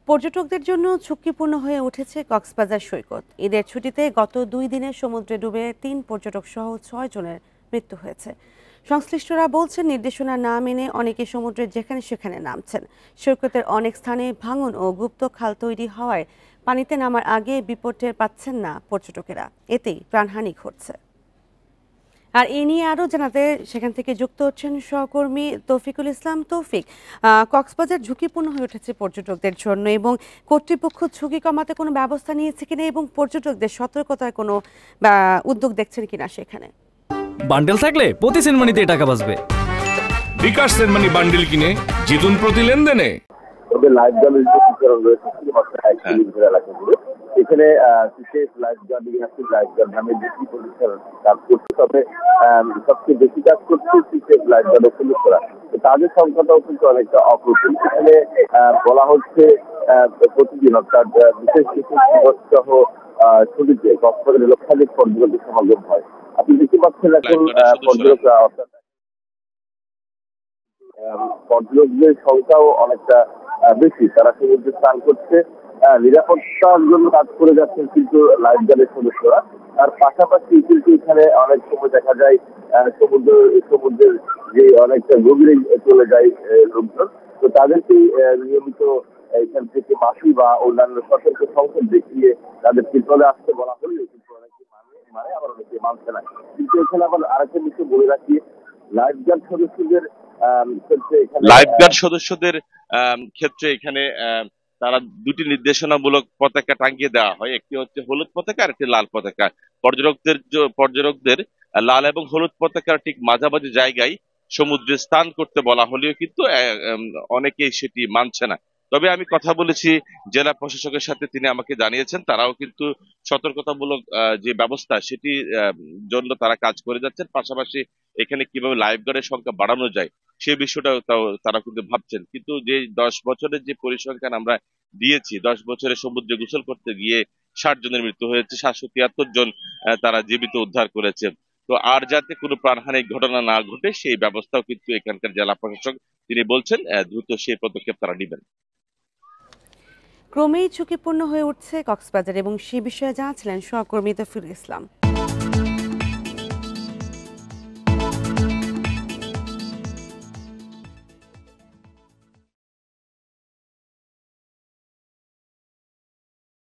পর্যটকদের জন্য ঝুঁকিপূর্ণ হয়ে উঠেছে কক্সবাজার সৈকত। ঈদের ছুটিতে গত 2 দিনে সমুদ্রে ডুবে 3 পর্যটক সহ 6 জনের মৃত্যু হয়েছে। সংশ্লিষ্টরা বলছেন, নির্দেশনা না মেনে অনেকে সমুদ্রের যেখানে সেখানে নামছেন। সৈকতের অনেক স্থানে ভাঙন ও গুপ্ত খাল তৈরি হওয়ায় পানিতে নামার আগে বিপদ টের পাচ্ছেন না পর্যটকেরা। এতেই প্রাণহানি ঘটছে। আর এ নিয়ে আরও জানাতে সেখান থেকে যুক্ত হচ্ছেন সহকর্মী তৌফিকুল ইসলাম। তৌফিক, কক্সবাজার ঝুঁকিপূর্ণ হয়ে উঠেছে পর্যটকদের জন্য, এবং কর্তৃপক্ষ ঝুঁকি কমাতে কোনো ব্যবস্থা নিয়েছে কিনা এবং পর্যটকদের সতর্কতার কোনো উদ্যোগ দেখছেন কিনা সেখানে? বান্ডেল থাকলে প্রতি সেনমানিতে টাকা বাঁচবে। বিকাশ সেনমানি বান্ডেল কিনে জিতুন প্রতি লেনদেনে। ওদের লাইফ গার্ডের যে বিতরণ রয়েছে শুধুমাত্র 1 কিলোমিটার এলাকা জুড়ে। এখানে বিশেষ life guard, inactive life guard নামে 2টি প্রতিষ্ঠান কাজ করছে। তবে সবচেয়ে বেশি কাজ করছে বিশেষ লাইফ গার্ড ও পুলিশরা। তাদের সংখ্যাটাও কিন্তু অনেকটা অপ্রতুল। এখানে বলা হচ্ছে প্রতিদিন অর্থাৎ বিশেষ দিবস সহ ছুটিতে কক্সবাজারে লক্ষাধিক পর্যটকের সমাগম হয়। আপনি দেখতে পাচ্ছেন এখন পর্যটকরা অর্থাৎ পর্যটকদের সংখ্যাও অনেকটা বেশি। তারা সমুদ্রে স্নান করছে, নিরাপত্তার জন্য কাজ করে যাচ্ছেন কিন্তু লাইফ গার্ডের সদস্যরা। আর পাশাপাশি কিন্তু এখানে অনেক সময় দেখা যায় সমুদ্রের যে অনেকটা গভীরে চলে যায় লোকজন, তো তাদেরকে নিয়মিত এখান থেকে বাসি বা অন্যান্য সতর্ক সংকেত দেখিয়ে তাদের বিপদে আসতে বলা হলেও কিন্তু অনেকে মানে আবার অনেকে মানছে না। কিন্তু এখানে আবার আরেকটা বিষয় বলে রাখি, লাইফগার্ড সদস্যদের ক্ষেত্রে এখানে তারা 2টি নির্দেশনামূলক পতাকা টাঙিয়ে দেওয়া হয়। একটি হচ্ছে হলুদ পতাকা আর একটি লাল পতাকা। পর্যটকদের লাল এবং হলুদ পতাকার ঠিক মাঝামাঝি জায়গায় সমুদ্রে স্নান করতে বলা হলেও কিন্তু অনেকেই সেটি মানছে না। তবে আমি কথা বলেছি জেলা প্রশাসকের সাথে, তিনি আমাকে জানিয়েছেন তারাও কিন্তু সতর্কতামূলক যে ব্যবস্থা সেটি জন্য তারা কাজ করে যাচ্ছেন। পাশাপাশি এখানে কিভাবে লাইফ গার্ডের সংখ্যা বাড়ানো যায় সেই বিষয়টাও তারা কিন্তু ভাবছেন। কিন্তু যে 10 বছরের যে পরিসংখ্যান আমরা দিয়েছি, 10 বছরে সমুদ্রে গোসল করতে গিয়ে 60 জনের মৃত্যু হয়েছে, 773 জন তারা জীবিত উদ্ধার করেছে। তো আর যাতে কোনো প্রাণহানির ঘটনা না ঘটে সেই ব্যবস্থাও কিন্তু এখানকার জেলা প্রশাসক তিনি বলছেন দ্রুত সেই পদক্ষেপ তারা নেবেন। ক্রমেই ঝুঁকিপূর্ণ হয়ে উঠছে কক্সবাজার, এবং সে বিষয়ে জানাচ্ছিলেন সহকর্মী তৌফিকুল ইসলাম।